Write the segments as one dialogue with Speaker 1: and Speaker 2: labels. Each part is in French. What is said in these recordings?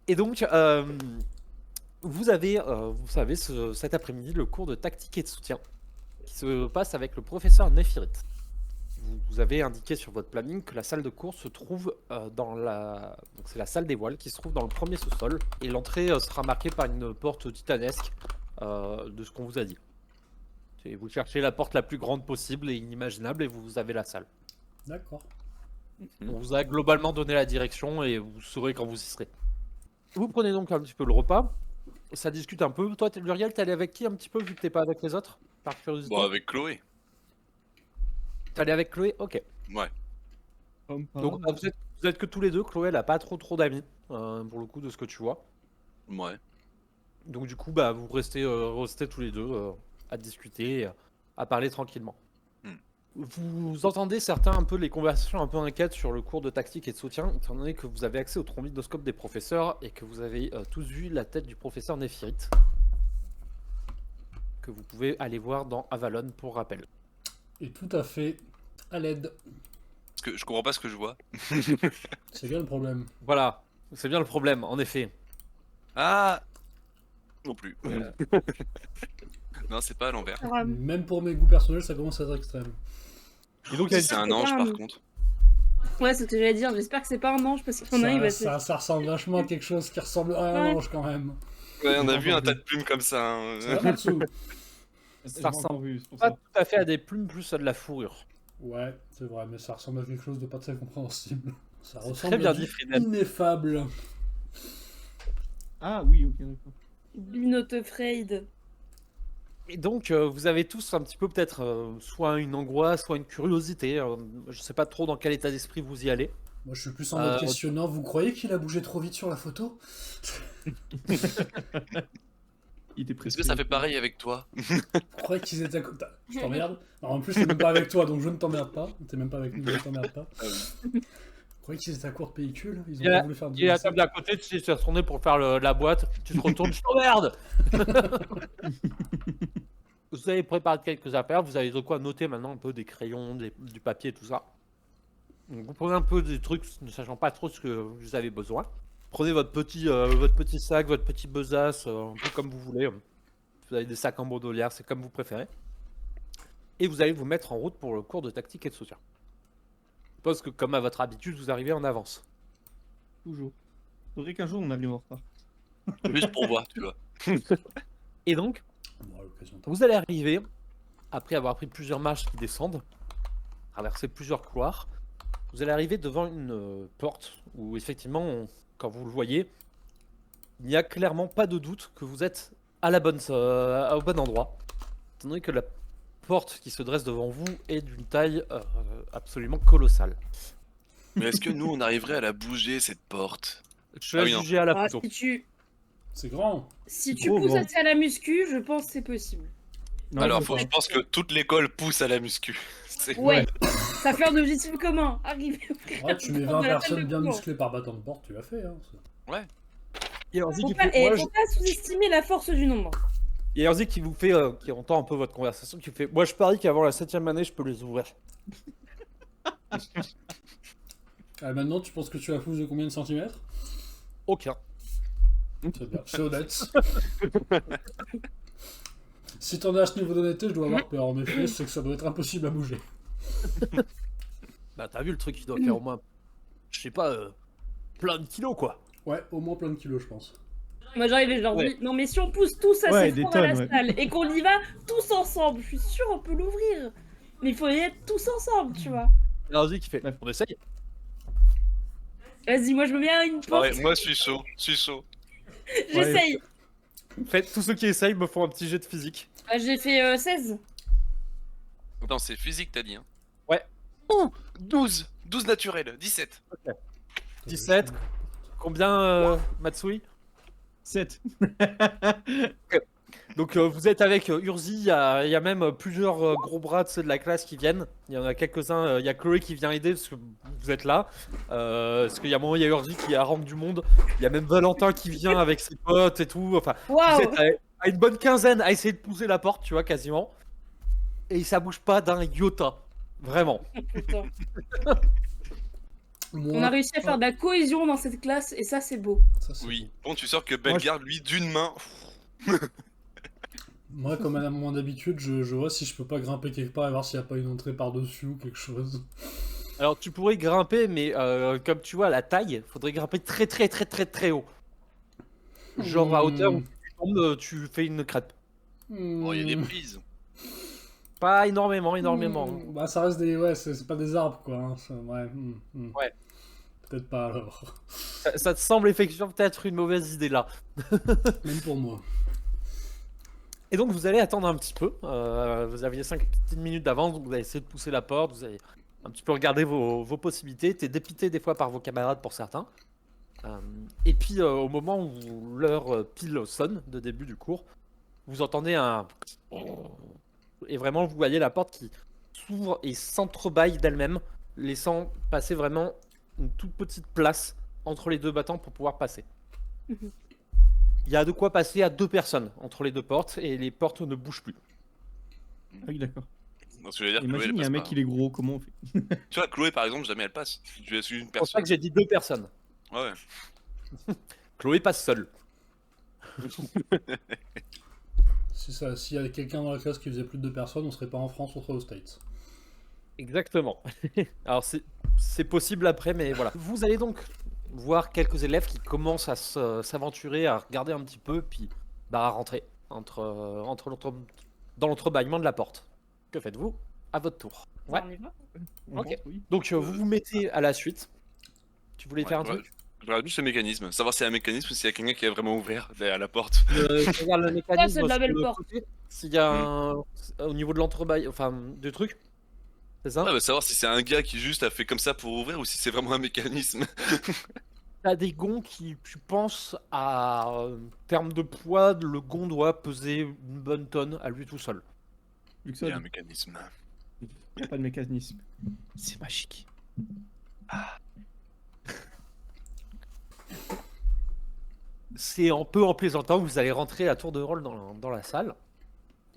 Speaker 1: Et donc, vous avez, vous savez, cet après-midi, le cours de tactique et de soutien qui se passe avec le professeur Néphirite. Vous avez indiqué sur votre planning que la salle de cours se trouve dans la... Donc c'est la salle des voiles qui se trouve dans le premier sous-sol. Et l'entrée sera marquée par une porte titanesque de ce qu'on vous a dit. Et vous cherchez la porte la plus grande possible et inimaginable et vous avez la salle.
Speaker 2: D'accord.
Speaker 1: On vous a globalement donné la direction et vous saurez quand vous y serez. Vous prenez donc un petit peu le repas. Ça discute un peu. Toi, Muriel, t'es allé avec qui un petit peu vu que t'es pas avec les autres? Par curiosité.
Speaker 3: Bon, avec Chloé.
Speaker 1: T'es allé avec Chloé? Ok.
Speaker 3: Ouais.
Speaker 1: Donc vous êtes que tous les deux. Chloé, elle a pas trop d'amis pour le coup de ce que tu vois.
Speaker 3: Ouais.
Speaker 1: Donc du coup, bah vous restez tous les deux à discuter, à parler tranquillement. Vous entendez certains un peu les conversations un peu inquiètes sur le cours de tactique et de soutien, étant donné que vous avez accès au trombidoscope des professeurs et que vous avez tous vu la tête du professeur Néphirite, que vous pouvez aller voir dans Avalon pour rappel.
Speaker 2: Et tout à fait à l'aide.
Speaker 3: Parce que je comprends pas ce que je vois.
Speaker 2: C'est bien le problème.
Speaker 1: Voilà, c'est bien le problème, en effet.
Speaker 3: Ah non plus. Non, c'est pas à l'envers.
Speaker 2: Même pour mes goûts personnels, ça commence à être extrême.
Speaker 1: Et donc,
Speaker 3: C'est un ange par contre.
Speaker 4: Ouais, c'est ce que j'allais dire. J'espère que c'est pas un ange parce qu'on arrive à...
Speaker 2: Ça ressemble vachement à quelque chose qui ressemble à un ange quand même.
Speaker 3: Ouais, on a vu un tas de plumes comme ça. Hein.
Speaker 2: Ça va, Matsu?
Speaker 1: Ça ressemble pas tout à fait à des plumes, plus à de la fourrure.
Speaker 2: Ouais, c'est vrai, mais ça ressemble à quelque chose de pas très compréhensible. Ça ressemble
Speaker 1: très bien
Speaker 2: à
Speaker 1: dit,
Speaker 2: du
Speaker 1: Friedel.
Speaker 2: ineffable.
Speaker 5: Ah oui, ok, d'accord.
Speaker 4: Be not afraid.
Speaker 1: Et donc, vous avez tous un petit peu peut-être soit une angoisse, soit une curiosité. Je sais pas trop dans quel état d'esprit vous y allez.
Speaker 2: Moi, je suis plus en mode questionnant. Vous croyez qu'il a bougé trop vite sur la photo?
Speaker 5: Il était
Speaker 3: Est-ce que ça fait pareil avec toi?
Speaker 2: Vous croyez qu'ils étaient à côté? Je t'emmerde. En plus, c'est même pas avec toi, donc je ne t'emmerde pas. T'es même pas avec nous, je ne t'emmerde pas.
Speaker 3: Ah oui.
Speaker 2: Vous croyez qu'ils étaient à court de pellicule? Ils ont
Speaker 1: Il
Speaker 2: pas voulu faire
Speaker 1: est à la table d'à côté, tu sais, tu es retourné pour faire la boîte. Tu te retournes, je t'emmerde. Vous avez préparé quelques affaires, vous avez de quoi noter maintenant un peu des crayons, du papier, tout ça. Donc, vous prenez un peu des trucs, ne sachant pas trop ce que vous avez besoin. Prenez votre petit sac, votre petit besace, un peu comme vous voulez. Vous avez des sacs en bandolière, c'est comme vous préférez. Et vous allez vous mettre en route pour le cours de tactique et de soutien. Je suppose que comme à votre habitude, vous arrivez en avance.
Speaker 5: Toujours. Faudrait qu'un jour on arrive en retard.
Speaker 3: Juste pour voir, tu vois.
Speaker 1: Et donc, vous allez arriver, après avoir pris plusieurs marches qui descendent, traverser plusieurs couloirs, vous allez arriver devant une porte où effectivement, quand vous le voyez, il n'y a clairement pas de doute que vous êtes à au bon endroit. Étant donné que la porte qui se dresse devant vous est d'une taille absolument colossale.
Speaker 3: Mais est-ce que nous, on arriverait à la bouger, cette porte?
Speaker 1: Je vais juger à la photo.
Speaker 2: C'est grand.
Speaker 4: Si tu pousses assez à la muscu, je pense que c'est possible.
Speaker 5: Non,
Speaker 3: alors,
Speaker 5: je
Speaker 3: je pense que toute l'école pousse à la muscu.
Speaker 4: Ouais, ça fait un objectif commun. Arriver
Speaker 2: Ouais, tu mets 20 personnes bien musclées par battant de porte, tu l'as fait. Hein,
Speaker 3: ouais.
Speaker 4: Faut pas sous-estimer la force du nombre.
Speaker 1: Il y a Erzi qui vous fait, qui entend un peu votre conversation, qui fait « Moi je parie qu'avant la 7ème année, je peux les ouvrir. »
Speaker 2: Maintenant, tu penses que tu as poussé de combien de centimètres?
Speaker 1: Aucun.
Speaker 2: C'est bien, c'est honnête. Si t'en as à ce niveau d'honnêteté, je dois avoir peur. En effet, c'est que ça doit être impossible à bouger.
Speaker 1: Bah t'as vu le truc, il doit faire au moins, je sais pas, plein de kilos quoi.
Speaker 2: Ouais, au moins plein de kilos, je pense.
Speaker 4: Moi j'arrive et je leur dis, non mais si on pousse tous assez fort à la salle et qu'on y va tous ensemble, je suis sûr on peut l'ouvrir. Mais il faut y être tous ensemble, tu vois.
Speaker 1: Erzi qui fait, on essaye.
Speaker 4: Vas-y, moi je me mets à une porte.
Speaker 3: Ouais, moi je suis chaud,
Speaker 4: J'essaye.
Speaker 1: Faites, tous ceux qui essayent me font un petit jet de physique.
Speaker 4: J'ai fait 16.
Speaker 3: Attends, c'est physique t'as dit hein?
Speaker 1: Ouais.
Speaker 3: Ouh, 12 naturel, 17.
Speaker 1: Okay. 17. Combien Matsui?
Speaker 5: 7.
Speaker 1: Okay. Donc vous êtes avec Urzi, il y a même plusieurs gros bras de la classe qui viennent. Il y en a quelques-uns, il y a Chloé qui vient aider parce que vous êtes là. Parce qu'il y a un moment, il y a Urzi qui harangue du monde. Il y a même Valentin qui vient avec ses potes et tout. Enfin, vous êtes à une bonne quinzaine à essayer de pousser la porte, tu vois, quasiment. Et ça bouge pas d'un iota. Vraiment.
Speaker 4: On a réussi à faire de la cohésion dans cette classe et ça c'est beau.
Speaker 2: Ça, c'est
Speaker 3: Oui.
Speaker 2: beau.
Speaker 3: Bon, tu sors que Bellegarde, lui, d'une main.
Speaker 2: Moi, comme à mon d'habitude, je vois si je peux pas grimper quelque part et voir s'il n'y a pas une entrée par-dessus ou quelque chose.
Speaker 1: Alors tu pourrais grimper, mais comme tu vois la taille, faudrait grimper très très très très très haut. Genre à hauteur où tu tombes, tu fais une crêpe.
Speaker 3: Oh, il y a des prises.
Speaker 1: Pas énormément.
Speaker 2: Bah, ça reste des. Ouais, c'est pas des arbres, quoi. Hein. Ouais.
Speaker 1: Ouais.
Speaker 2: Peut-être pas alors.
Speaker 1: Ça te semble effectivement peut-être une mauvaise idée là.
Speaker 2: Même pour moi.
Speaker 1: Et donc vous allez attendre un petit peu. Vous aviez 5 petites minutes d'avance, donc vous allez essayer de pousser la porte. Vous allez un petit peu regarder vos possibilités. T'es dépité des fois par vos camarades pour certains. Et puis au moment où l'heure pile sonne de début du cours, vous entendez un... Et vraiment vous voyez la porte qui s'ouvre et s'entrebâille d'elle-même, laissant passer vraiment une toute petite place entre les deux battants pour pouvoir passer.
Speaker 4: Mhm.
Speaker 1: Il y a de quoi passer à 2 personnes entre les 2 portes et les portes ne bougent plus.
Speaker 5: Ah oui, d'accord.
Speaker 3: Non, ce que je veux dire, Chloé,
Speaker 5: Imagine,
Speaker 3: elle
Speaker 5: il y a
Speaker 3: passe
Speaker 5: un mec,
Speaker 3: pas.
Speaker 5: il est gros, comment on fait?
Speaker 3: Tu vois, Chloé, par exemple, jamais elle passe. Tu suis une
Speaker 1: C'est pour ça
Speaker 3: personne.
Speaker 1: que j'ai dit 2 personnes.
Speaker 3: Ouais.
Speaker 1: Chloé passe seule.
Speaker 2: S'il y avait quelqu'un dans la classe qui faisait plus de 2 personnes, on serait pas en France, on serait aux States.
Speaker 1: Exactement. Alors c'est possible après, mais voilà. Vous allez donc voir quelques élèves qui commencent à s'aventurer, à regarder un petit peu, puis à rentrer dans l'entrebâillement de la porte. Que faites-vous? À votre tour. Ouais.
Speaker 4: On y va.
Speaker 5: On
Speaker 1: Ok.
Speaker 5: rentre, oui.
Speaker 1: Donc vous vous mettez à la suite. Tu voulais faire un truc?
Speaker 3: Je regarde juste le mécanisme. Savoir s'il y a un mécanisme ou s'il y a quelqu'un qui est vraiment ouvert derrière la porte.
Speaker 1: Tu regardes le mécanisme
Speaker 4: c'est de la
Speaker 1: sur
Speaker 4: belle
Speaker 1: le
Speaker 4: porte.
Speaker 1: côté, s'il y a au niveau de l'entrebâillement, enfin du truc. C'est ça?
Speaker 3: Ouais, bah, savoir si c'est un gars qui juste a fait comme ça pour ouvrir ou si c'est vraiment un mécanisme.
Speaker 1: T'as des gonds qui, tu penses, à terme de poids, le gond doit peser une bonne tonne à lui tout seul.
Speaker 5: Vu que
Speaker 3: Il
Speaker 5: ça,
Speaker 3: y a un mécanisme.
Speaker 5: il n'y a pas de mécanisme. C'est magique.
Speaker 1: C'est un peu en plaisantant que vous allez rentrer à tour de rôle dans la salle.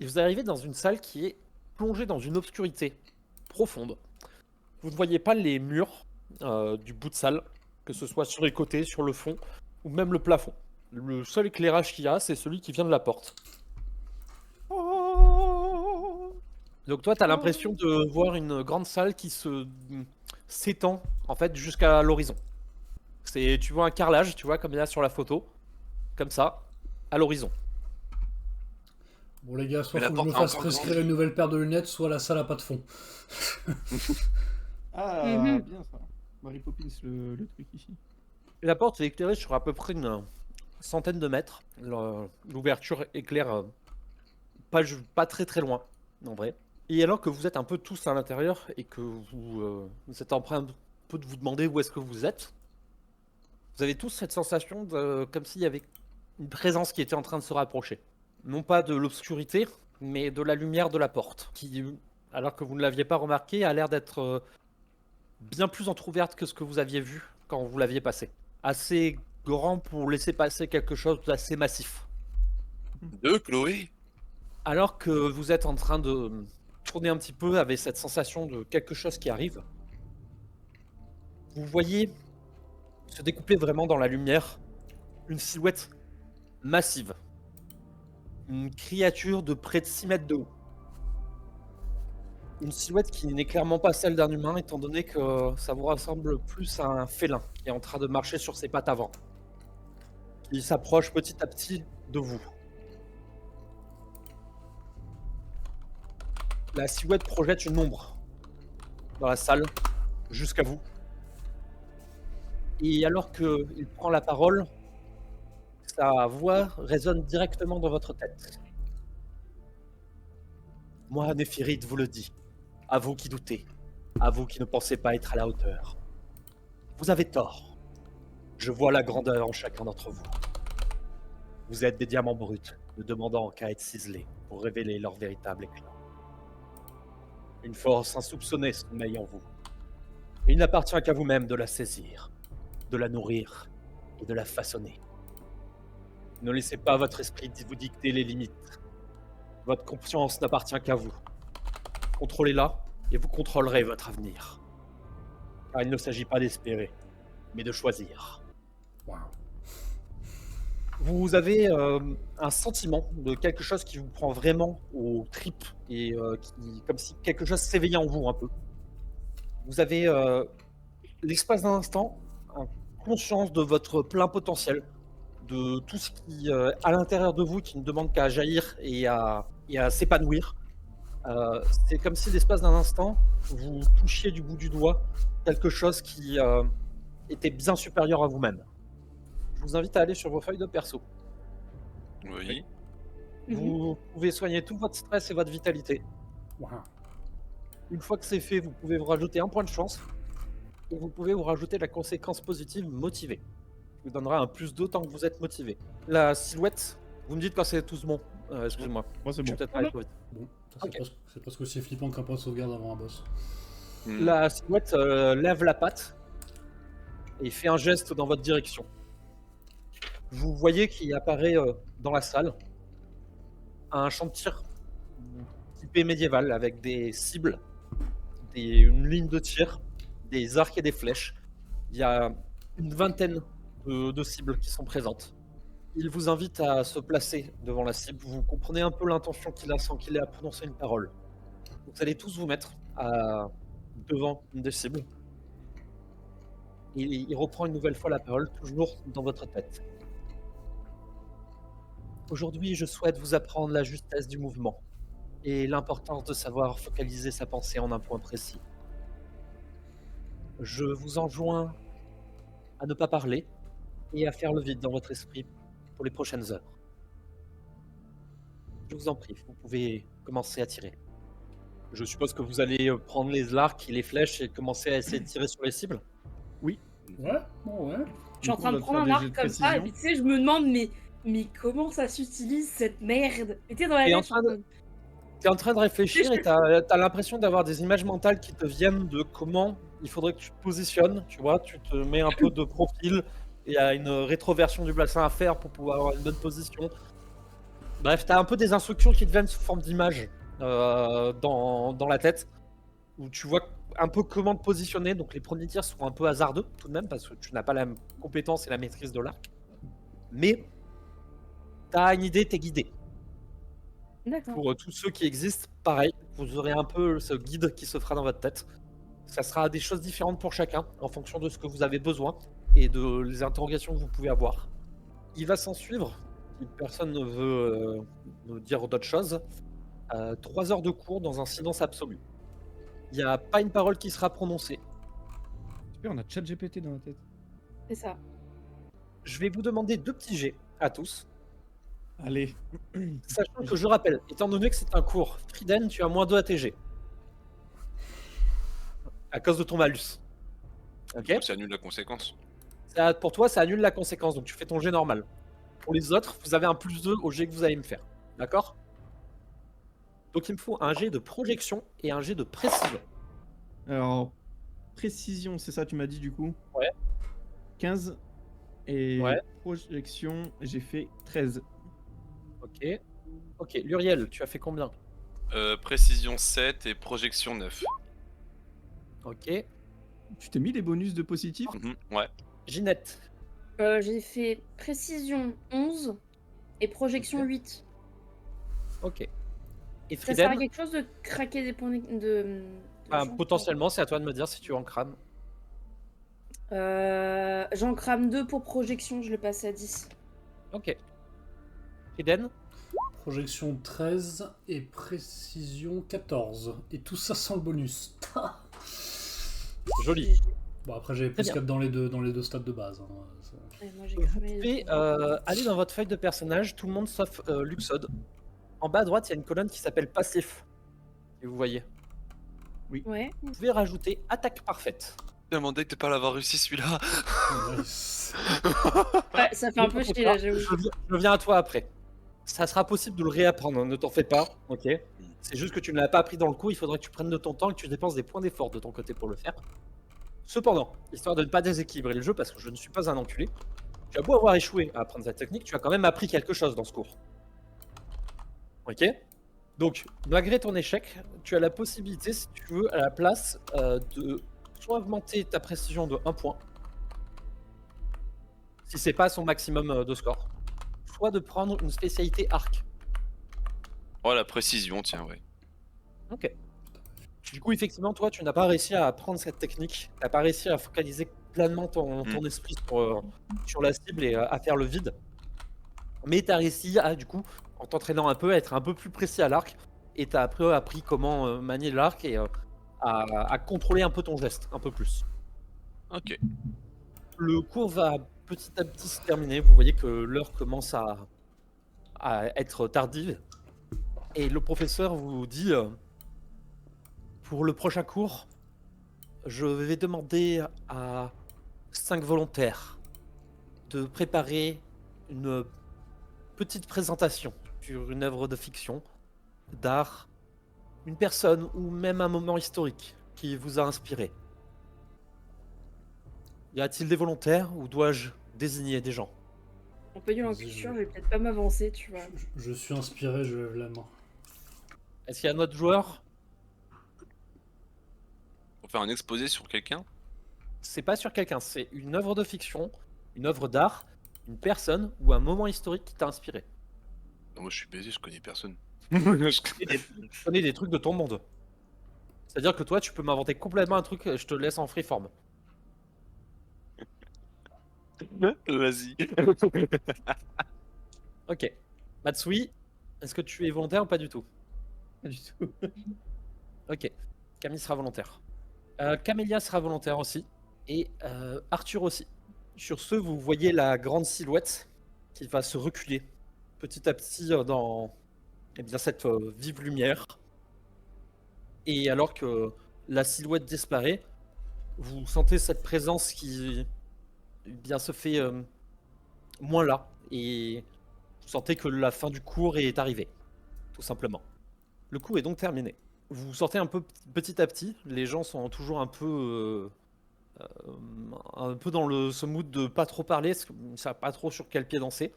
Speaker 1: Et vous arrivez dans une salle qui est plongée dans une obscurité profonde. Vous ne voyez pas les murs du bout de salle, que ce soit sur les côtés, sur le fond, ou même le plafond. Le seul éclairage qu'il y a, c'est celui qui vient de la porte. Donc toi, tu as l'impression de voir une grande salle qui s'étend en fait jusqu'à l'horizon. Tu vois un carrelage, tu vois, comme il y a sur la photo, comme ça, à l'horizon.
Speaker 2: Bon, les gars, soit
Speaker 3: Mais la
Speaker 2: faut que je me
Speaker 3: porte est
Speaker 2: fasse
Speaker 3: encore
Speaker 2: prescrire
Speaker 3: grande.
Speaker 2: une nouvelle paire de lunettes, soit la salle a pas de fond.
Speaker 5: Ah,
Speaker 4: Mhm.
Speaker 5: bien ça. Mary Poppins, le truc ici.
Speaker 1: Et la porte est éclairée sur à peu près une centaine de mètres. L'ouverture éclaire pas très très loin, en vrai. Et alors que vous êtes un peu tous à l'intérieur et que vous êtes en train un peu de vous demander où est-ce que vous êtes, vous avez tous cette sensation comme s'il y avait une présence qui était en train de se rapprocher. Non pas de l'obscurité, mais de la lumière de la porte, qui, alors que vous ne l'aviez pas remarqué, a l'air d'être bien plus entrouverte que ce que vous aviez vu quand vous l'aviez passé. Assez grand pour laisser passer quelque chose d'assez massif.
Speaker 3: Deux, Chloé.
Speaker 1: Alors que vous êtes en train de tourner un petit peu avec cette sensation de quelque chose qui arrive, vous voyez se découpler vraiment dans la lumière une silhouette massive. Une créature de près de 6 mètres de haut. Une silhouette qui n'est clairement pas celle d'un humain, étant donné que ça vous ressemble plus à un félin qui est en train de marcher sur ses pattes avant. Qui s'approche petit à petit de vous. La silhouette projette une ombre dans la salle, jusqu'à vous. Et alors qu'il prend la parole, sa voix résonne directement dans votre tête. Moi, Néphirite, vous le dis. À vous qui doutez. À vous qui ne pensez pas être à la hauteur. Vous avez tort. Je vois la grandeur en chacun d'entre vous. Vous êtes des diamants bruts, ne demandant qu'à être ciselés pour révéler leur véritable éclat. Une force insoupçonnée sommeille en vous. Et il n'appartient qu'à vous-même de la saisir, de la nourrir et de la façonner. Ne laissez pas votre esprit vous dicter les limites. Votre conscience n'appartient qu'à vous. Contrôlez-la et vous contrôlerez votre avenir. Car il ne s'agit pas d'espérer, mais de choisir.
Speaker 2: Waouh.
Speaker 1: Vous avez un sentiment de quelque chose qui vous prend vraiment aux tripes et comme si quelque chose s'éveillait en vous un peu. Vous avez l'espace d'un instant conscience de votre plein potentiel, de tout ce qui à l'intérieur de vous qui ne demande qu'à jaillir et à s'épanouir. C'est comme si l'espace d'un instant vous touchiez du bout du doigt quelque chose qui était bien supérieur à vous-même. Je vous invite à aller sur vos feuilles de perso.
Speaker 3: Oui.
Speaker 1: Vous pouvez soigner tout votre stress et votre vitalité.
Speaker 2: Waouh.
Speaker 1: Une fois que c'est fait, vous pouvez vous rajouter un point de chance. Et vous pouvez vous rajouter la conséquence positive motivée. Vous donnera un plus d'autant que vous êtes motivé. La silhouette, vous me dites quand c'est tous bon. Excusez-moi.
Speaker 5: Moi, c'est
Speaker 1: Je
Speaker 5: bon.
Speaker 1: vais peut-être pas aller trop vite.
Speaker 2: Bon, ça,
Speaker 1: Ok.
Speaker 2: c'est presque aussi flippant qu'un point de sauvegarde avant un boss.
Speaker 1: La silhouette lève la patte et fait un geste dans votre direction. Vous voyez qu'il apparaît dans la salle un champ de tir typé médiéval avec des cibles, une ligne de tir, des arcs et des flèches. Il y a une vingtaine de cibles qui sont présentes. Il vous invite à se placer devant la cible. Vous comprenez un peu l'intention qu'il a sans qu'il ait à prononcer une parole. Vous allez tous vous mettre devant une des cibles. Il reprend une nouvelle fois la parole, toujours dans votre tête. Aujourd'hui, je souhaite vous apprendre la justesse du mouvement et l'importance de savoir focaliser sa pensée en un point précis. Je vous enjoins à ne pas parler et à faire le vide dans votre esprit pour les prochaines heures. Je vous en prie, vous pouvez commencer à tirer. Je suppose que vous allez prendre les arcs et les flèches et commencer à essayer de tirer sur les cibles.
Speaker 2: Ouais, bon, ouais.
Speaker 4: Je suis en
Speaker 5: coup,
Speaker 4: train
Speaker 5: on
Speaker 4: de
Speaker 5: va
Speaker 4: prendre
Speaker 5: faire
Speaker 4: un
Speaker 5: des jets
Speaker 4: arc
Speaker 5: de
Speaker 4: comme ça, et
Speaker 5: précision.
Speaker 4: puis tu sais, je me demande, mais comment ça s'utilise cette merde? Et t'es dans la
Speaker 1: Et en
Speaker 4: tête,
Speaker 1: train de- T'es en train de réfléchir et t'as l'impression d'avoir des images mentales qui te viennent de comment il faudrait que tu te positionnes, tu vois, tu te mets un peu de profil, il y a une rétroversion du bassin à faire pour pouvoir avoir une bonne position. Bref, t'as un peu des instructions qui te viennent sous forme d'images dans la tête, où tu vois un peu comment te positionner, donc les premiers tirs sont un peu hasardeux tout de même, parce que tu n'as pas la compétence et la maîtrise de l'arc, mais t'as une idée, t'es guidé.
Speaker 4: D'accord.
Speaker 1: Pour tous ceux qui existent, pareil, vous aurez un peu ce guide qui se fera dans votre tête. Ça sera des choses différentes pour chacun, en fonction de ce que vous avez besoin et de les interrogations que vous pouvez avoir. Il va s'en suivre, si personne ne veut me dire d'autres choses, 3 heures de cours dans un silence absolu. Il n'y a pas une parole qui sera prononcée.
Speaker 5: Super, on a ChatGPT dans la tête.
Speaker 4: C'est ça.
Speaker 1: Je vais vous demander 2 petits jets à tous.
Speaker 5: Allez.
Speaker 1: Sachant que je rappelle, étant donné que c'est un cours, Friden, tu as -2 à TG. À cause de ton malus. Ok.
Speaker 3: Ça annule la conséquence.
Speaker 1: Pour toi, ça annule la conséquence, donc tu fais ton jet normal. Pour les autres, vous avez un +2 au jet que vous allez me faire. D'accord? Donc il me faut un jet de projection et un jet de précision.
Speaker 5: Alors, précision, c'est ça, tu m'as dit du coup?
Speaker 1: Ouais.
Speaker 5: 15. Et
Speaker 1: Ouais.
Speaker 5: projection, j'ai fait 13.
Speaker 1: Ok. Ok, Luriel, tu as fait combien?
Speaker 3: Précision 7 et projection 9.
Speaker 1: Ok.
Speaker 5: Tu t'es mis les bonus de positif?
Speaker 3: Ouais.
Speaker 1: Ginette.
Speaker 4: J'ai fait précision 11 et projection
Speaker 1: Ok.
Speaker 4: 8.
Speaker 1: Ok. Et
Speaker 4: Ça sert à
Speaker 1: Friden,
Speaker 4: quelque chose de craquer des points de chance,
Speaker 1: potentiellement, c'est à toi de me dire si tu en crames.
Speaker 4: J'en crame 2 pour projection, je le passe à 10.
Speaker 1: Ok. Friden.
Speaker 2: Projection 13 et précision 14. Et tout ça sans le bonus.
Speaker 1: Joli.
Speaker 2: Bon, après, j'avais plus
Speaker 1: bien.
Speaker 2: 4 dans les deux stades de base. Hein.
Speaker 4: Ouais, moi, j'ai
Speaker 1: Vous
Speaker 4: cramé les
Speaker 1: pouvez
Speaker 4: deux.
Speaker 1: aller dans votre feuille de personnage, tout le monde sauf Luxod. En bas à droite, il y a une colonne qui s'appelle passif. Et vous voyez.
Speaker 4: Ouais.
Speaker 1: Vous pouvez rajouter attaque parfaite.
Speaker 3: Demandé de pas l'avoir réussi celui-là.
Speaker 2: Nice.
Speaker 4: Ouais, ça fait un peu chier là, j'avoue.
Speaker 1: Je viens à toi après. Ça sera possible de le réapprendre, ne t'en fais pas, ok? C'est juste que tu ne l'as pas appris dans le coup, il faudrait que tu prennes de ton temps et que tu dépenses des points d'effort de ton côté pour le faire. Cependant, histoire de ne pas déséquilibrer le jeu, parce que je ne suis pas un enculé, tu as beau avoir échoué à apprendre cette technique, tu as quand même appris quelque chose dans ce cours. Ok? Donc, malgré ton échec, tu as la possibilité, si tu veux, à la place de soit augmenter ta précision de 1 point, si c'est pas son maximum de score, soit de prendre une spécialité arc.
Speaker 3: Oh, la précision, tiens, ouais.
Speaker 1: Ok. Du coup, effectivement, toi, tu n'as pas réussi à apprendre cette technique. Tu n'as pas réussi à focaliser pleinement ton esprit sur la cible et à faire le vide. Mais tu as réussi à, du coup, en t'entraînant un peu, à être un peu plus précis à l'arc. Et tu as appris comment manier l'arc et à contrôler un peu ton geste, un peu plus.
Speaker 3: Ok.
Speaker 1: Le cours va petit à petit se terminer. Vous voyez que l'heure commence à être tardive. Et le professeur vous dit... Pour le prochain cours, je vais demander à 5 volontaires de préparer une petite présentation sur une œuvre de fiction, d'art, une personne ou même un moment historique qui vous a inspiré. Y a-t-il des volontaires ou dois-je désigner des gens?
Speaker 4: On peut dire en culture, je vais peut-être pas m'avancer, tu vois.
Speaker 2: Je suis inspiré, je lève la main.
Speaker 1: Est-ce qu'il y a un autre joueur?
Speaker 3: Pour faire un exposé sur quelqu'un?
Speaker 1: C'est pas sur quelqu'un, c'est une œuvre de fiction, une œuvre d'art, une personne ou un moment historique qui t'a inspiré.
Speaker 3: Non, moi je suis baisé, je connais personne.
Speaker 1: Je connais des trucs de ton monde. C'est-à-dire que toi, tu peux m'inventer complètement un truc, je te laisse en freeform.
Speaker 3: Vas-y.
Speaker 1: Ok. Matsui, est-ce que tu es volontaire ou pas du tout?
Speaker 5: Pas du tout.
Speaker 1: Ok. Camille sera volontaire. Camélia sera volontaire aussi. Et Arthur aussi. Sur ce, vous voyez la grande silhouette qui va se reculer petit à petit dans cette vive lumière. Et alors que la silhouette disparaît, vous sentez cette présence qui se fait moins là. Et vous sentez que la fin du cours est arrivée, tout simplement. Le cours est donc terminé. Vous vous sortez un peu petit à petit. Les gens sont toujours un peu dans ce mood de pas trop parler, parce qu'ils ne savent pas trop sur quel pied danser.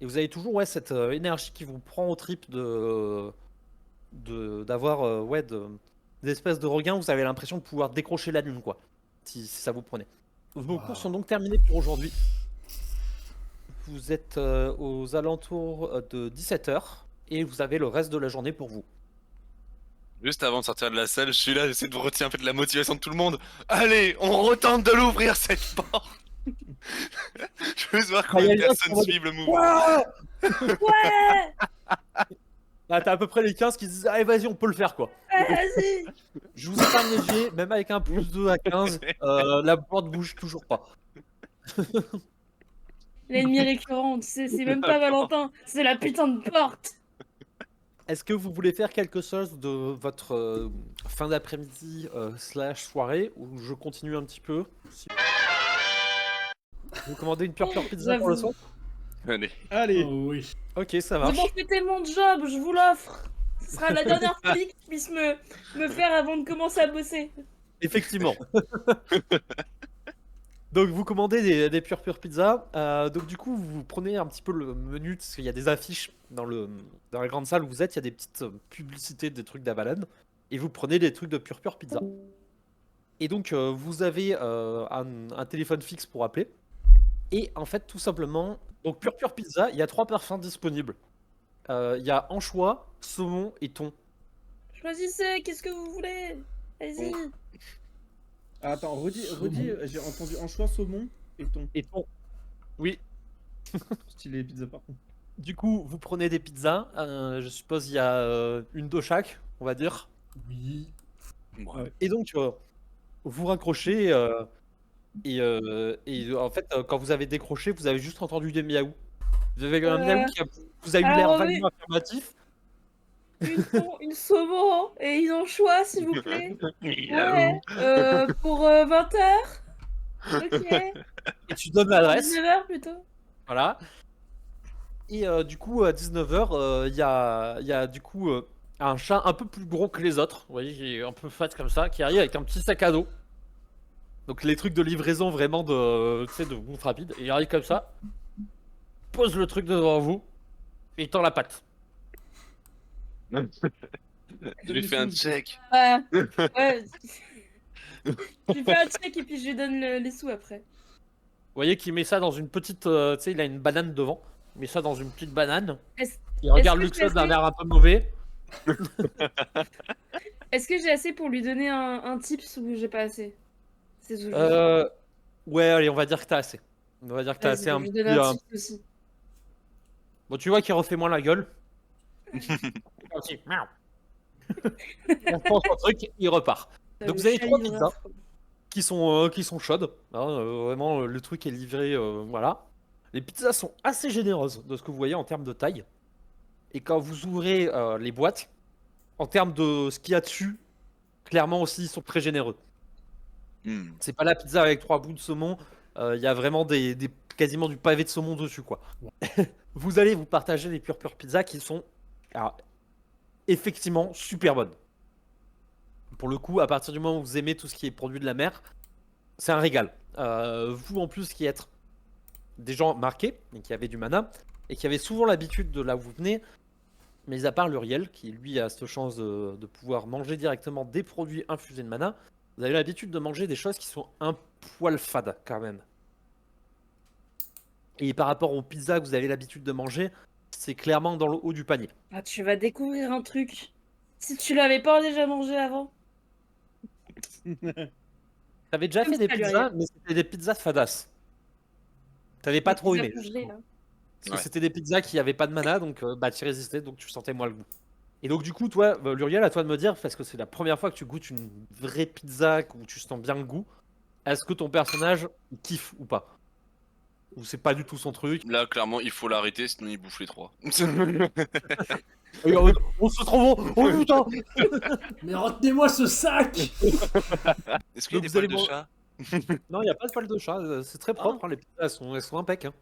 Speaker 1: Et vous avez toujours cette énergie qui vous prend aux tripes d'avoir des espèces de regains. Vous avez l'impression de pouvoir décrocher la lune, quoi, si ça vous prenait. Vos cours sont donc terminés pour aujourd'hui. Vous êtes aux alentours de 17h et vous avez le reste de la journée pour vous.
Speaker 3: Juste avant de sortir de la salle, je suis là, j'essaie de retirer un peu de la motivation de tout le monde. Allez, on retente de l'ouvrir cette porte. Je veux voir combien de personnes suivent le mouvement.
Speaker 4: Ouais.
Speaker 1: Là, t'as à peu près les 15 qui se disent allez, vas-y, on peut le faire, quoi.
Speaker 4: Vas-y.
Speaker 1: Je vous épargne léger, même avec un plus 2 à 15, la porte bouge toujours pas.
Speaker 4: L'ennemi récurrent, tu sais, c'est même pas Valentin, c'est la putain de porte.
Speaker 1: Est-ce que vous voulez faire quelque chose de votre fin d'après-midi / soirée, ou je continue un petit peu Vous commandez une pure pizza pour le soir?
Speaker 3: Allez.
Speaker 2: Oh oui.
Speaker 1: Ok, ça
Speaker 4: C'est
Speaker 1: marche.
Speaker 4: bon, c'était mon job, je vous l'offre. Ce sera la dernière folie que je puisse me faire avant de commencer à bosser.
Speaker 1: Effectivement. Donc vous commandez des pure pizza. Donc du coup vous prenez un petit peu le menu, parce qu'il y a des affiches dans la grande salle où vous êtes, il y a des petites publicités, des trucs d'Avalon, et vous prenez des trucs de pure pizza. Et donc vous avez un téléphone fixe pour appeler. Et en fait tout simplement, donc pure pizza, il y a 3 parfums disponibles. Il y a anchois, saumon et thon.
Speaker 4: Choisissez, qu'est-ce que vous voulez? Vas-y.
Speaker 5: Attends, redis, j'ai entendu anchois, saumon et thon.
Speaker 1: Et thon. Oui.
Speaker 5: Stylé pizza par contre.
Speaker 1: Du coup, vous prenez des pizzas. Je suppose il y a une de chaque, on va dire.
Speaker 2: Oui.
Speaker 3: Ouais.
Speaker 1: Et donc, vous raccrochez. Et en fait, quand vous avez décroché, vous avez juste entendu des miaou. Vous avez un miaou qui vous a eu l'air vaguement affirmatif.
Speaker 4: Une saumon et une anchois, s'il vous plaît. Ouais. Pour 20h. Ok.
Speaker 1: Et tu donnes l'adresse.
Speaker 4: 19h plutôt.
Speaker 1: Voilà. Et du coup, à 19h, il y a du coup un chat un peu plus gros que les autres. Vous voyez, qui est un peu fat comme ça, qui arrive avec un petit sac à dos. Donc les trucs de livraison vraiment de bouffe rapide. Et il arrive comme ça, pose le truc devant vous, et il tend la patte.
Speaker 3: Je lui fais un check.
Speaker 4: Ouais. Je lui fais un check et puis je lui donne les sous après.
Speaker 1: Vous voyez qu'il met ça dans une petite. Tu sais, il a une banane devant. Il met ça dans une petite banane.
Speaker 4: Est-ce
Speaker 1: Il regarde
Speaker 4: que
Speaker 1: Luxos
Speaker 4: c'est
Speaker 1: d'un
Speaker 4: assez-
Speaker 1: air un peu mauvais.
Speaker 4: est-ce que j'ai assez pour lui donner un tips ou j'ai pas assez? C'est tout juste.
Speaker 1: Ouais, allez, on va dire que t'as assez. On va dire que t'as
Speaker 4: Vas-y,
Speaker 1: assez
Speaker 4: je
Speaker 1: un
Speaker 4: lui
Speaker 1: petit.
Speaker 4: donne un tips aussi.
Speaker 1: Bon, tu vois qu'il refait moins la gueule. Aussi, miaou. On pense au truc, il repart. Donc vous avez 3 pizzas qui sont chaudes. Hein, vraiment, le truc est livré, voilà. Les pizzas sont assez généreuses de ce que vous voyez en termes de taille. Et quand vous ouvrez les boîtes, en termes de ce qu'il y a dessus, clairement aussi, ils sont très généreux. C'est pas la pizza avec 3 bouts de saumon. Il y a vraiment quasiment du pavé de saumon dessus, quoi. Vous allez vous partager les pure pizza qui sont alors, effectivement super bonnes. Pour le coup, à partir du moment où vous aimez tout ce qui est produit de la mer, c'est un régal. Vous, en plus, qui êtes des gens marqués, et qui avaient du mana, et qui avaient souvent l'habitude de là où vous venez, mais à part Luriel, qui lui a cette chance de pouvoir manger directement des produits infusés de mana, vous avez l'habitude de manger des choses qui sont un poil fades quand même. Et par rapport aux pizzas que vous avez l'habitude de manger, c'est clairement dans le haut du panier.
Speaker 4: Ah, tu vas découvrir un truc. Si tu l'avais pas déjà mangé avant.
Speaker 1: T'avais déjà
Speaker 4: Comme
Speaker 1: fait des
Speaker 4: ça,
Speaker 1: pizzas, mais c'était des pizzas fadas. T'avais pas trop aimé.
Speaker 4: Congelé, là.
Speaker 1: Parce que
Speaker 3: Ouais.
Speaker 1: c'était des pizzas qui avaient pas de mana, donc bah tu résistais, donc tu sentais moins le goût. Et donc du coup, toi, Luriel, à toi de me dire, parce que c'est la première fois que tu goûtes une vraie pizza où tu sens bien le goût, est-ce que ton personnage il kiffe ou pas? Ou c'est pas du tout son truc?
Speaker 3: Là, clairement, il faut l'arrêter, sinon il bouffe les 3.
Speaker 1: Et, on se trouve bon. Oh putain!
Speaker 2: Mais retenez-moi ce sac.
Speaker 3: Est-ce qu'il y a
Speaker 1: Donc
Speaker 3: des
Speaker 1: vous allez
Speaker 3: poils de
Speaker 1: man-
Speaker 3: chat?
Speaker 1: Non, il n'y a pas de poil de chat, c'est très propre, hein, les pizzas elles sont impec. Hein.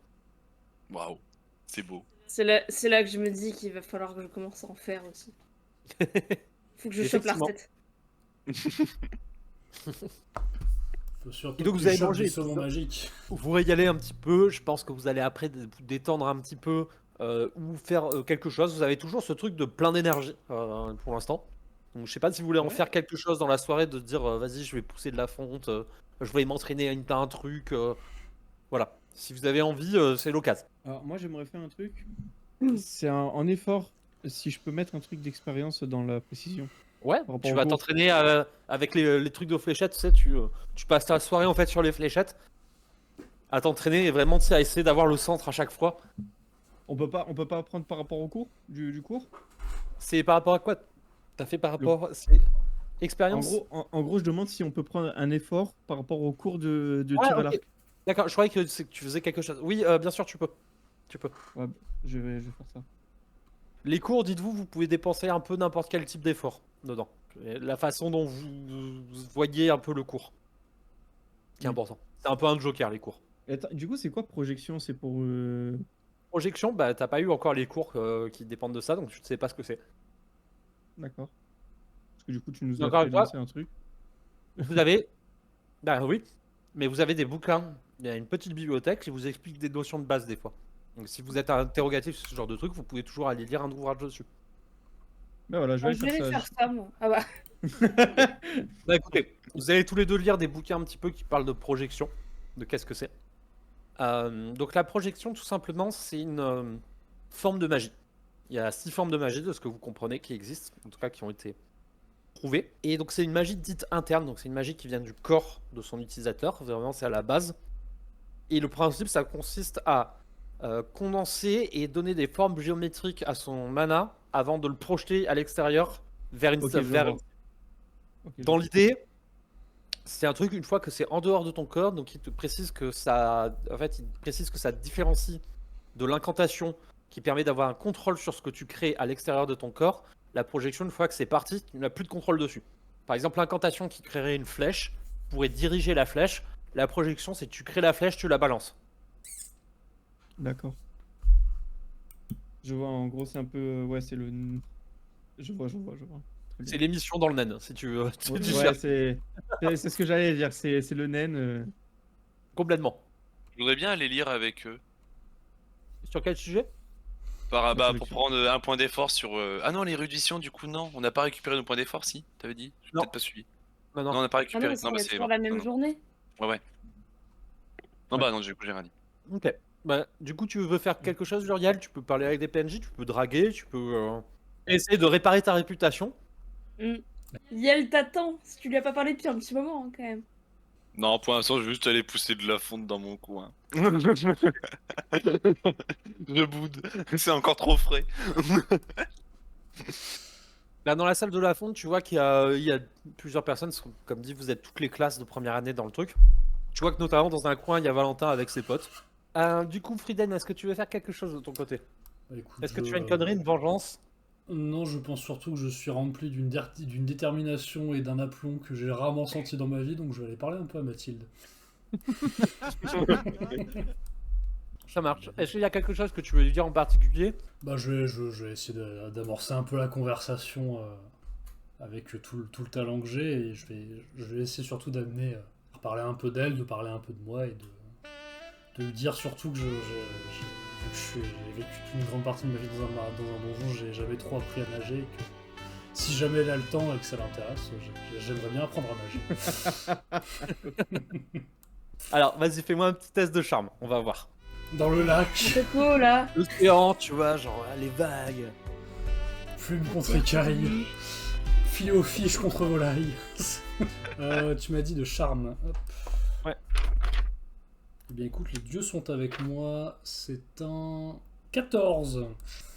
Speaker 3: Waouh, c'est beau.
Speaker 4: C'est là que je me dis qu'il va falloir que je commence à en faire aussi. Faut que je chope la
Speaker 1: Effectivement.
Speaker 4: recette.
Speaker 2: Faut surtout
Speaker 1: Et donc
Speaker 2: que
Speaker 1: vous
Speaker 2: tu
Speaker 1: avez
Speaker 2: chopes
Speaker 1: mangé
Speaker 2: du
Speaker 1: les
Speaker 2: saumon
Speaker 1: pizzas.
Speaker 2: magique.
Speaker 1: Vous régalez un petit peu, je pense que vous allez après vous détendre un petit peu ou faire quelque chose. Vous avez toujours ce truc de plein d'énergie pour l'instant. Donc je sais pas si vous voulez en
Speaker 5: Ouais.
Speaker 1: faire quelque chose dans la soirée, de dire vas-y je vais pousser de la fonte, je vais m'entraîner à un truc. Voilà, si vous avez envie, c'est l'occasion.
Speaker 5: Alors moi j'aimerais faire un truc.
Speaker 4: Mm.
Speaker 5: C'est en effort. Si je peux mettre un truc d'expérience dans la précision.
Speaker 1: Ouais,
Speaker 5: rapport
Speaker 1: tu
Speaker 5: au
Speaker 1: vas
Speaker 5: cours.
Speaker 1: t'entraîner avec les trucs de fléchettes, tu sais, tu passes ta soirée en fait sur les fléchettes, à t'entraîner et vraiment tu sais, à essayer d'avoir le centre à chaque fois.
Speaker 5: On peut pas apprendre par rapport au cours du cours.
Speaker 1: C'est par rapport à quoi? T'as fait par rapport. C'est
Speaker 5: En
Speaker 1: expérience?
Speaker 5: gros, en gros, je demande si on peut prendre un effort par rapport au cours de
Speaker 1: Ouais,
Speaker 5: tir à
Speaker 1: ok.
Speaker 5: l'arc.
Speaker 1: D'accord, je croyais que tu faisais quelque chose. Oui, bien sûr, tu peux. Tu peux.
Speaker 5: Ouais, je vais faire ça.
Speaker 1: Les cours, dites-vous, vous pouvez dépenser un peu n'importe quel type d'effort dedans. Et la façon dont vous voyez un peu le cours, qui est
Speaker 5: Mm.
Speaker 1: important. C'est un peu un joker, les cours.
Speaker 5: Et attends, du coup, c'est quoi projection? C'est pour.
Speaker 1: Projection, bah t'as pas eu encore les cours qui dépendent de ça, donc tu ne sais pas ce que c'est.
Speaker 5: D'accord. Parce que du coup, tu nous as
Speaker 1: Encore
Speaker 5: fait
Speaker 1: une fois.
Speaker 5: lancer un truc.
Speaker 1: Vous avez. Bah oui, mais vous avez des bouquins. Il y a une petite bibliothèque qui vous explique des notions de base des fois. Donc si vous êtes interrogatif sur ce genre de truc, vous pouvez toujours aller lire un ouvrage dessus.
Speaker 5: Bah voilà, je vais
Speaker 4: Je vais
Speaker 5: aller
Speaker 4: aller
Speaker 5: faire ça.
Speaker 4: faire ça, moi. Ah bah.
Speaker 1: Bah écoutez, vous allez tous les deux lire des bouquins un petit peu qui parlent de projection, de qu'est-ce que c'est. Donc la projection, tout simplement, c'est une forme de magie. Il y a 6 formes de magie, de ce que vous comprenez, qui existent, en tout cas qui ont été prouvées. Et donc c'est une magie dite interne, donc c'est une magie qui vient du corps de son utilisateur, vraiment c'est à la base. Et le principe, ça consiste à condenser et donner des formes géométriques à son mana avant de le projeter à l'extérieur vers une...
Speaker 5: Ok, je
Speaker 1: vers-
Speaker 5: vois. Ok, je
Speaker 1: Dans
Speaker 5: vois.
Speaker 1: l'idée, c'est un truc une fois que c'est en dehors de ton corps, donc il te précise que ça, en fait, il te précise que ça te différencie de l'incantation qui permet d'avoir un contrôle sur ce que tu crées à l'extérieur de ton corps. La projection, une fois que c'est parti, tu n'as plus de contrôle dessus. Par exemple, l'incantation qui créerait une flèche pourrait diriger la flèche. La projection, c'est que tu crées la flèche, tu la balances.
Speaker 5: D'accord. Je vois, en gros, c'est un peu. Ouais, c'est le. Je vois. Très bien.
Speaker 1: C'est l'émission dans le naine, si tu veux. Tu
Speaker 5: Ouais,
Speaker 1: cherches
Speaker 5: c'est ce que j'allais dire. C'est le naine.
Speaker 1: complètement.
Speaker 3: Je voudrais bien aller lire avec eux.
Speaker 1: Sur quel sujet?
Speaker 3: Bah, pour
Speaker 5: collection.
Speaker 3: prendre un point d'effort sur. Ah non, l'érudition, du coup, non. On n'a pas récupéré nos points d'effort, si, t'avais dit? J'ai
Speaker 1: Non.
Speaker 3: peut-être pas suivi.
Speaker 1: Non,
Speaker 3: Non, on n'a pas récupéré.
Speaker 4: Ah non,
Speaker 3: Non, bah
Speaker 4: c'est
Speaker 3: c'est
Speaker 4: toujours
Speaker 3: bon.
Speaker 4: la même
Speaker 3: Non, non.
Speaker 4: journée.
Speaker 3: Ouais. Non, bah non, du coup, j'ai rien dit.
Speaker 1: Ok. Bah, du coup, tu veux faire quelque chose, Juriel? Tu peux parler avec des PNJ, tu peux draguer, tu peux essayer de réparer ta réputation.
Speaker 4: Yel t'attend, si tu lui as pas parlé depuis un petit moment, hein, quand même.
Speaker 3: Non, pour l'instant, je vais juste aller pousser de la fonte dans mon coin. Je boude. C'est encore trop frais.
Speaker 1: Là, dans la salle de la fonte, tu vois il y a plusieurs personnes. Comme dit, vous êtes toutes les classes de première année dans le truc. Tu vois que notamment dans un coin, il y a Valentin avec ses potes. Du coup, Frieden, est-ce que tu veux faire quelque chose de ton côté?
Speaker 2: Bah, écoute,
Speaker 1: Est-ce que tu as une connerie, une vengeance?
Speaker 2: Non, je pense surtout que je suis rempli d'une détermination et d'un aplomb que j'ai rarement senti dans ma vie, donc je vais aller parler un peu à Mathilde.
Speaker 1: Ça marche. Est-ce qu'il y a quelque chose que tu veux lui dire en particulier?
Speaker 2: Bah, je vais essayer d'amorcer un peu la conversation avec tout le talent que j'ai, et je vais essayer surtout d'amener à parler un peu d'elle, de parler un peu de moi, et de lui dire surtout que vu que j'ai vécu une grande partie de ma vie dans un donjon, j'ai jamais trop appris à nager, et que si jamais elle a le temps et que ça l'intéresse, j'aimerais bien apprendre à nager.
Speaker 1: Alors, vas-y, fais-moi un petit test de charme, on va voir.
Speaker 2: Dans le lac,
Speaker 4: C'est quoi, là?
Speaker 1: L'océan, tu vois, genre les vagues.
Speaker 2: plume contre écaille, filet aux fiches contre volaille. Tu m'as dit de charme. Hop.
Speaker 1: Ouais.
Speaker 2: Eh bien écoute, les dieux sont avec moi, c'est un 14.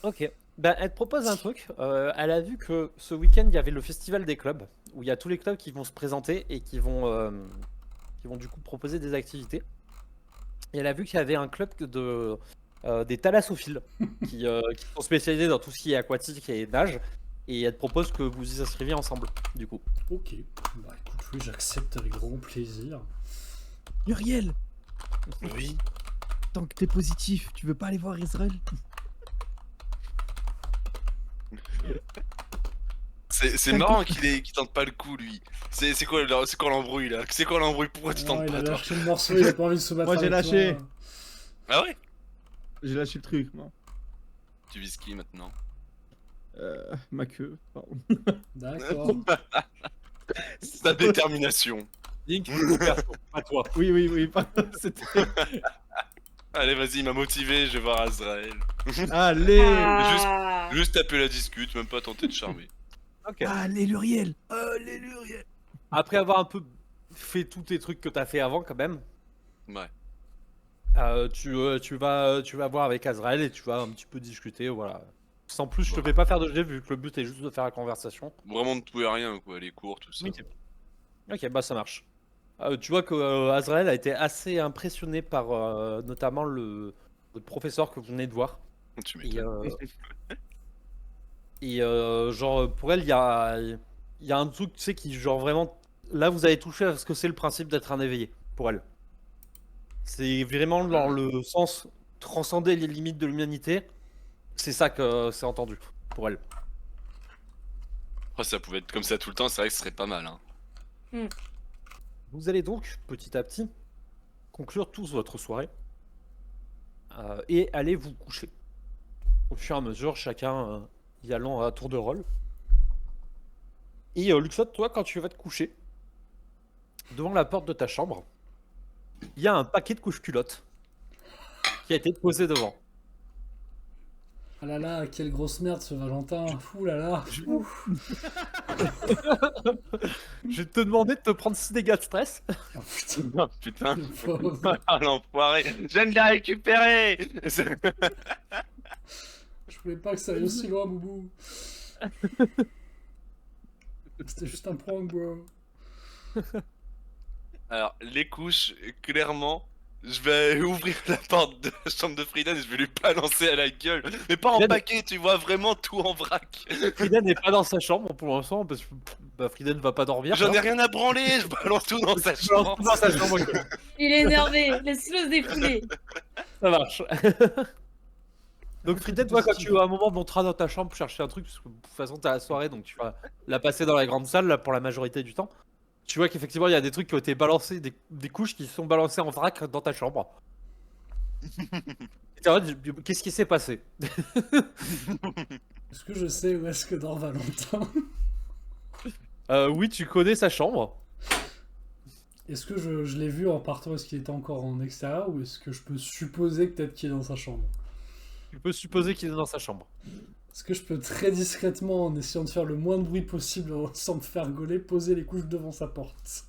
Speaker 1: Ok. Ben, elle te propose un truc. Elle a vu que ce week-end, il y avait le festival des clubs, où il y a tous les clubs qui vont se présenter et qui vont du coup proposer des activités. Et elle a vu qu'il y avait un club des thalassophiles qui sont spécialisés dans tout ce qui est aquatique et nage. Et elle te propose que vous y inscriviez ensemble, du coup.
Speaker 2: Ok, bah écoute, oui, j'accepte avec grand plaisir.
Speaker 5: Muriel,
Speaker 3: Oui.
Speaker 5: tant que t'es positif, tu veux pas aller voir Israël?
Speaker 3: C'est marrant qu'il tente pas le coup, lui. C'est quoi l'embrouille là? C'est quoi l'embrouille? Pourquoi tu
Speaker 2: Ah,
Speaker 3: tentes
Speaker 2: il
Speaker 3: pas,
Speaker 2: a
Speaker 3: toi?
Speaker 2: lâché le morceau, il a pas envie de se battre
Speaker 5: Moi, j'ai
Speaker 2: avec
Speaker 5: lâché.
Speaker 2: toi.
Speaker 3: Ah ouais?
Speaker 5: J'ai lâché le truc, moi.
Speaker 3: Tu vises qui maintenant?
Speaker 5: Ma queue, pardon.
Speaker 2: D'accord.
Speaker 3: Sa détermination.
Speaker 1: Link, perso, pas toi.
Speaker 5: Oui, pardon, c'était...
Speaker 3: Allez, vas-y, il m'a motivé, je vais voir Azrael.
Speaker 5: Allez
Speaker 4: Ah.
Speaker 3: Juste taper la discute, même pas tenter de charmer.
Speaker 1: Ok.
Speaker 5: Allez, Luriel Allez, Luriel
Speaker 1: Après avoir un peu fait tous tes trucs que t'as fait avant, quand même,
Speaker 3: Ouais.
Speaker 1: tu vas voir avec Azrael et tu vas un petit peu discuter, voilà. Sans plus, je te fais pas faire de jet vu que le but est juste de faire la conversation.
Speaker 3: Vraiment de tout et rien, quoi, les cours, tout ça.
Speaker 1: Ok, bah ça marche. Tu vois que Azrael a été assez impressionné par notamment le professeur que vous venez de voir.
Speaker 3: Tu
Speaker 1: Et,
Speaker 3: m'étonnes.
Speaker 1: genre pour elle, il y a un truc, tu sais, qui genre vraiment... Là, vous avez touché à ce que c'est le principe d'être un éveillé, pour elle. C'est vraiment dans le sens transcender les limites de l'humanité. C'est ça que c'est entendu, pour elle.
Speaker 3: Oh, ça pouvait être comme ça tout le temps, c'est vrai que ce serait pas mal. Hein.
Speaker 1: Vous allez donc, petit à petit, conclure tous votre soirée et aller vous coucher. Au fur et à mesure, chacun y allant à tour de rôle. Et Luxot, toi, quand tu vas te coucher, devant la porte de ta chambre, il y a un paquet de couches-culottes qui a été posé devant.
Speaker 2: Ah là là, quelle grosse merde ce Valentin. Ouh là là. Ouf.
Speaker 1: Je vais te demander de te prendre 6 dégâts de stress.
Speaker 2: Oh, putain.
Speaker 3: Oh putain,
Speaker 2: le pauvre.
Speaker 3: ah l'enfoiré, je viens de la récupérer.
Speaker 2: Je voulais pas que ça aille aussi loin, Boubou. C'était juste un prank, bro.
Speaker 3: Alors, les couches, clairement, je vais ouvrir la porte de la chambre de Frieden et je vais lui balancer à la gueule. Mais pas en
Speaker 1: Frieden-
Speaker 3: paquet, tu vois, vraiment tout en vrac.
Speaker 1: Frieden n'est pas dans sa chambre pour l'instant parce que bah, Frieden va pas dormir.
Speaker 3: J'en ai
Speaker 1: hein.
Speaker 3: rien à branler, je balance tout dans sa chambre.
Speaker 1: Dans sa chambre, ok.
Speaker 4: Il est énervé, laisse-le se défouler.
Speaker 1: Ça marche. Donc Frieden, toi, quand tu à un moment monteras dans ta chambre pour chercher un truc, parce que de toute façon t'as la soirée, donc tu vas la passer dans la grande salle là, pour la majorité du temps. Tu vois qu'effectivement il y a des trucs qui ont été balancés, des couches qui sont balancées en vrac dans ta chambre. Et t'es en mode, qu'est-ce qui s'est passé?
Speaker 2: Est-ce que je sais où est-ce que dort Valentin?
Speaker 1: Oui, tu connais sa chambre.
Speaker 2: Est-ce que je l'ai vu en partant, est-ce qu'il était encore en extérieur, ou est-ce que je peux supposer que peut-être qu'il est dans sa chambre?
Speaker 1: Tu peux supposer qu'il est dans sa chambre.
Speaker 2: Est-ce que je peux très discrètement, en essayant de faire le moins de bruit possible, sans me faire gauler, poser les couches devant sa porte?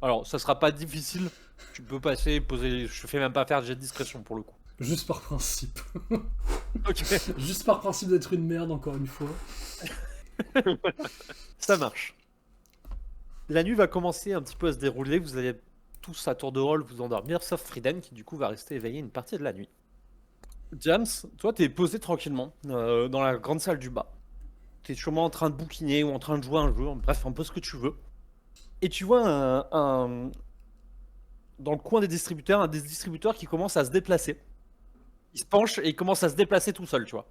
Speaker 1: Alors, ça sera pas difficile. Tu peux passer, poser. Je fais même pas faire de jet de discrétion pour le coup.
Speaker 2: Juste par principe.
Speaker 1: Ok,
Speaker 2: Juste par principe d'être une merde, encore une fois.
Speaker 1: ça marche. La nuit va commencer un petit peu à se dérouler. Vous allez tous à tour de rôle vous endormir, sauf Frieden qui du coup va rester éveillé une partie de la nuit. James, toi t'es posé tranquillement dans la grande salle du bas. T'es sûrement en train de bouquiner ou en train de jouer à un jeu, bref, un peu ce que tu veux. Et tu vois dans le coin des distributeurs, un des distributeurs qui commence à se déplacer. Il se penche et il commence à se déplacer tout seul, tu vois.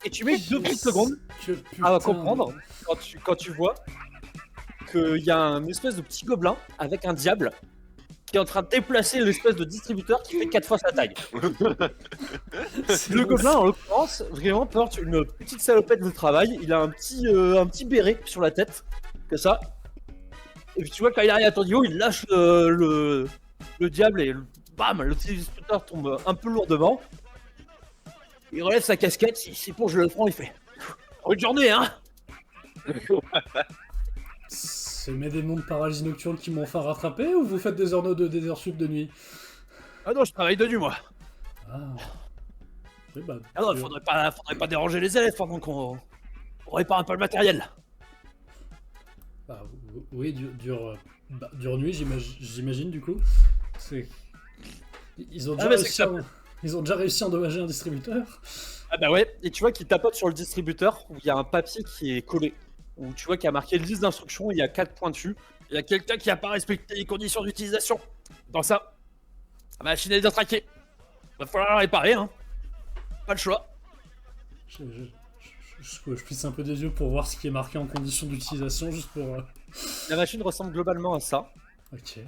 Speaker 1: Et tu mets 2 petites secondes à comprendre quand tu vois qu'il y a un espèce de petit gobelin avec un diable qui est en train de déplacer l'espèce de distributeur qui fait 4 fois sa taille. Le gobelin, en l'occurrence, vraiment porte une petite salopette de travail. Il a un petit béret sur la tête, que ça. Et puis tu vois, quand il arrive à ton niveau, il lâche le diable et bam, le distributeur tombe un peu lourdement. Il relève sa casquette, il s'éponge le front, il fait « Bonne journée, hein !»
Speaker 2: C'est mes démons de paralysie nocturne qui m'ont enfin rattrapé, ou vous faites des heures sup de nuit?
Speaker 1: Ah non, je travaille de nuit, moi.
Speaker 2: Ah. Oui, bah,
Speaker 1: Ah non, il faudrait pas déranger les élèves pendant qu'on répare un peu le matériel.
Speaker 2: bah, oui, dure nuit, j'imagine, du coup. C'est... Ils ont déjà réussi à endommager un distributeur.
Speaker 1: Ah bah ouais, et tu vois qu'il tapote sur le distributeur où il y a un papier qui est collé. Où tu vois qu'il y a marqué liste d'instructions, il y a 4 points dessus. Il y a quelqu'un qui n'a pas respecté les conditions d'utilisation. Dans ça, la machine est détraquée. Va falloir la réparer, hein. Pas le choix.
Speaker 2: Je plisse un peu des yeux pour voir ce qui est marqué en conditions d'utilisation, juste pour...
Speaker 1: La machine ressemble globalement à ça.
Speaker 2: Ok.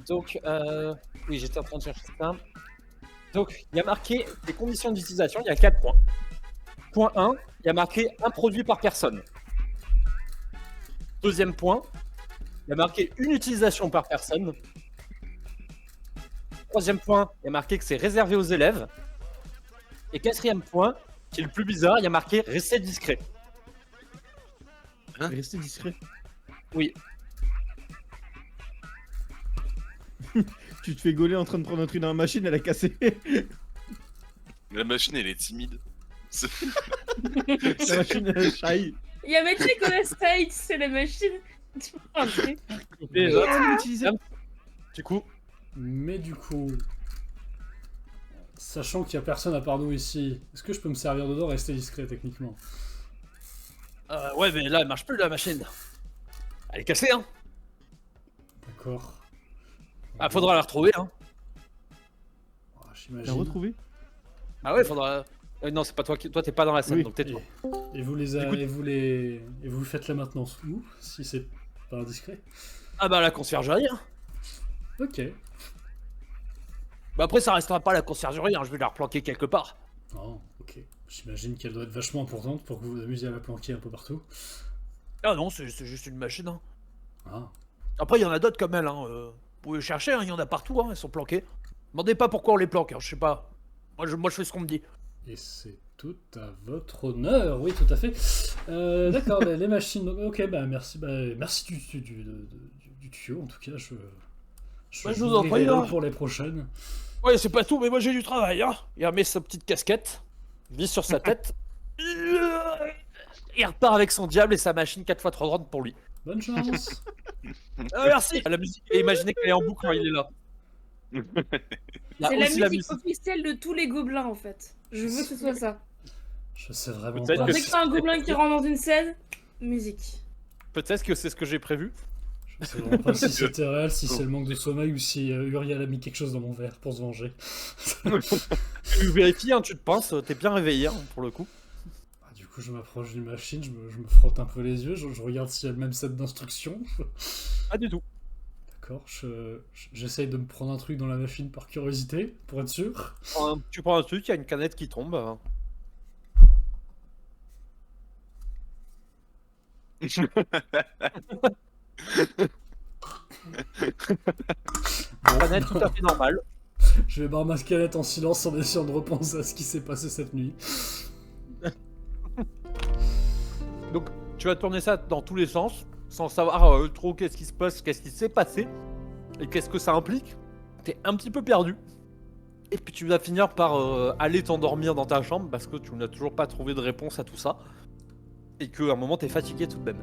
Speaker 1: Donc, oui, j'étais en train de chercher ça. Donc, il y a marqué les conditions d'utilisation, il y a 4 points. Point 1, il y a marqué un produit par personne. Deuxième point, il y a marqué une utilisation par personne. Troisième point, il y a marqué que c'est réservé aux élèves. Et quatrième point, qui est le plus bizarre, il y a marqué restez discret.
Speaker 3: Hein?
Speaker 5: Restez discret.
Speaker 1: Oui.
Speaker 5: Tu te fais gauler en train de prendre un truc dans la machine, elle a cassé.
Speaker 3: La machine, elle est timide.
Speaker 5: La machine, elle chaille.
Speaker 4: Il y avait des State, c'est la machine. Tu vois, après.
Speaker 1: Du coup,
Speaker 2: Mais du coup... Sachant qu'il n'y a personne à part nous ici, est-ce que je peux me servir dedans et rester discret, techniquement?
Speaker 1: ouais, mais là, elle marche plus, la machine. Elle est cassée, hein.
Speaker 2: D'accord.
Speaker 1: Ah, faudra la retrouver, hein.
Speaker 2: Ah,
Speaker 5: T'as
Speaker 2: j'imagine.
Speaker 5: retrouvé?
Speaker 1: Ah ouais, faudra... non, c'est pas toi qui... Toi, t'es pas dans la scène,
Speaker 5: Oui.
Speaker 1: donc tais-toi.
Speaker 2: Et vous les a...
Speaker 1: Du coup-
Speaker 2: et vous faites la maintenance où, si c'est pas indiscret?
Speaker 1: Ah bah, la conciergerie, hein.
Speaker 2: Ok.
Speaker 1: Bah après, ça restera pas la conciergerie, hein. Je vais la replanquer quelque part.
Speaker 2: Oh, ok. J'imagine qu'elle doit être vachement importante pour que vous vous amusiez à la planquer un peu partout.
Speaker 1: Ah non, c'est juste une machine, hein.
Speaker 2: Ah.
Speaker 1: Après, il y en a d'autres comme elle, hein. Vous pouvez chercher, hein. Il y en a partout, hein. Elles sont planquées. Demandez pas pourquoi on les planque, hein. Je sais pas. Moi, je fais ce qu'on me dit.
Speaker 2: Et c'est tout à votre honneur, oui, tout à fait. D'accord, les machines. Ok, bah merci, merci du tuyau. En tout cas, je
Speaker 1: Bah, je vous en prie, hein.
Speaker 2: pour les prochaines.
Speaker 1: Ouais, c'est pas tout, mais moi j'ai du travail, hein. Il remet sa petite casquette, vise sur sa tête. Il repart avec son diable et sa machine 4 fois trop grande pour lui.
Speaker 2: Bonne chance.
Speaker 1: Ah, merci. La musique, et imaginez qu'elle est en boucle quand il est là. Il y a
Speaker 4: C'est la
Speaker 1: aussi
Speaker 4: musique officielle de tous les gobelins en fait. Je veux que ce soit ça.
Speaker 2: Je sais vraiment
Speaker 1: Peut-être
Speaker 2: pas.
Speaker 1: que
Speaker 4: Dès que t'as un gobelin qui rentre dans une scène, musique.
Speaker 1: Peut-être que c'est ce que j'ai prévu.
Speaker 2: Je sais vraiment pas si c'était réel, si c'est le manque de sommeil ou si Uriel a mis quelque chose dans mon verre pour se venger.
Speaker 1: Tu vérifies, hein, tu te penses, t'es bien réveillé, hein, pour le coup.
Speaker 2: Du coup, je m'approche d'une machine, je me frotte un peu les yeux, je regarde s'il y a le même set d'instructions.
Speaker 1: Pas du tout.
Speaker 2: D'accord. J'essaye de me prendre un truc dans la machine par curiosité, pour être sûr.
Speaker 1: Tu prends un truc, il y a une canette qui tombe. Canette tout à fait normale.
Speaker 2: Je vais barrer ma canette en silence en essayant de repenser à ce qui s'est passé cette nuit.
Speaker 1: Donc tu vas tourner ça dans tous les sens, sans savoir trop qu'est-ce qui se passe, qu'est-ce qui s'est passé, et qu'est-ce que ça implique. T'es un petit peu perdu. Et puis tu vas finir par aller t'endormir dans ta chambre, parce que tu n'as toujours pas trouvé de réponse à tout ça. Et qu'à un moment t'es fatigué tout de même.